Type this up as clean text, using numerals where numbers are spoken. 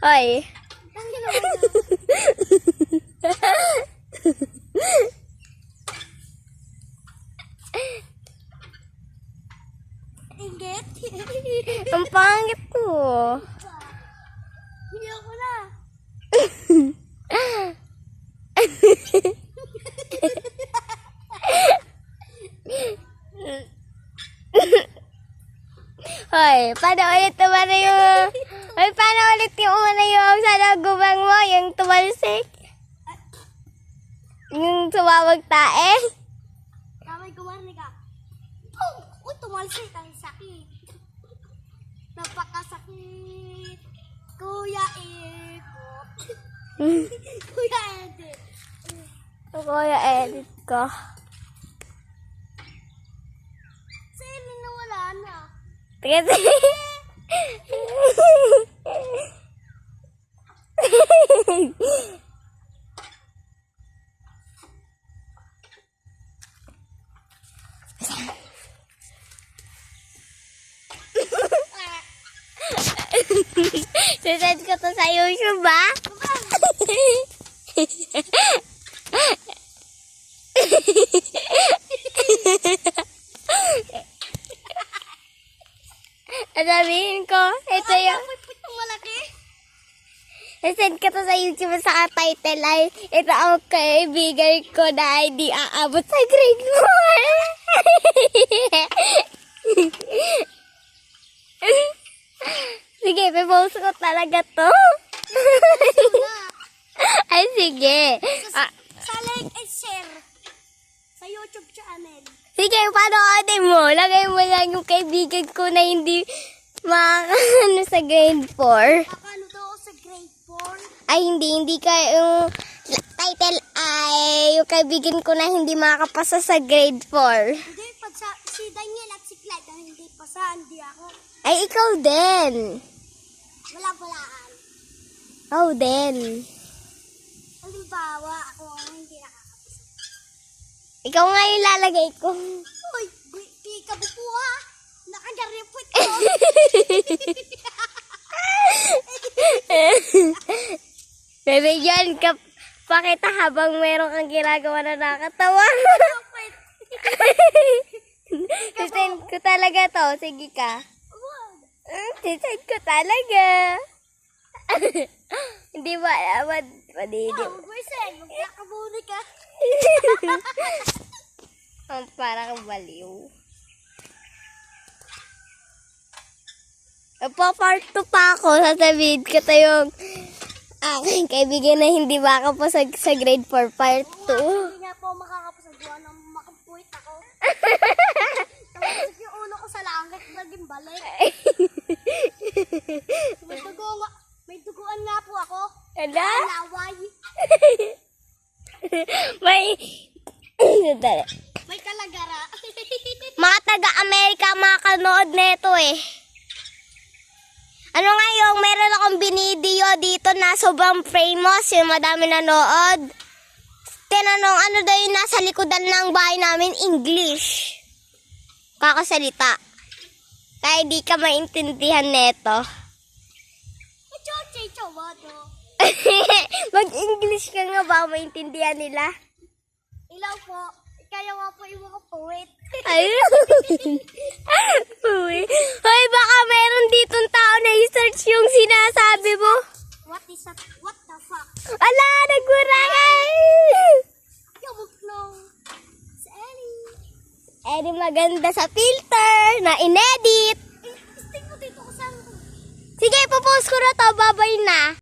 Hoy. Inggit? Ang pangit ko. Hindi ako na. Hoy, paano ulit umano yung... Hoy, paano ulit yung umano yung sa lagubang mo, yung tumalsik? Yung tumawag tae? Kamay kumari ka. Oh, tumalsik. Ang sakit. Napakasakit. Kuya Eko. Kuya Edit. Kuya, edit ko. Sino na wala na? Kasi... Sasend ko to sa YouTube, ba? Sabihin ko, ito yung... Itong malaki. Sasend ko to sa YouTube sa title ay ito ang kaibigan ko na hindi aabot sa grade 4. Sige, pipost ko talaga to. Ay, sige. Sa like and share. Sa YouTube channel. Sige, panoodin mo. Lagay mo lang yung kaibigan ko na hindi ano sa grade 4. Akano daw ako sa grade 4. Ay, hindi ka yung title ay yung kaibigan ko na hindi makakapasa sa grade 4. Hindi, pag si Daniel at si Clyde ang hindi pasa, hindi ako. Ay, ikaw din. Wala-walaan. Oh, din. Halimbawa, ako ang hindi nakakapasa. Ikaw nga yung lalagay ko. Uy, pika bupo ha. Nakagaripot ko. Bibigyan ka pakita habang meron kang ginagawa na nakakatawa. Sisend ko talaga to. Sige ka. Sisend ko talaga. Hindi ba? Madidi. Huwag mo isend. Magkakabuni ka. Parang baliw. Pa-part 2 pa ako. Sasabihin ko to yung aking kaibigan na hindi makapasag sa grade 4 part 2. Hindi nga po makakapasagawa ng makapuit ako. Tapos yung ulo ko sa langit, naging balik. May duguan nga po ako. Ano? Laway. May... May kalagara. Mga taga-Amerika makakanood nito eh. Ano nga yung meron akong binidiyo dito na sobrang famous, yung madami nanood. Tinanong ano daw yung nasa likodan ng bahay namin, English. Kakasalita. Kaya di ka maintindihan neto. Mag-English ka nga ba, maintindihan nila? Ilaw po. Kaya nga po yung mga poet. Ayun. Uy. Hoy, baka meron ditong tao na i-search yung sinasabi mo. What the fuck? Ala, nagurangay. Yabok nung. Sa Ellie. Eh, maganda sa filter na inedit. Stick mo dito ko sa... Sige, ipopost ko na to. Babay na.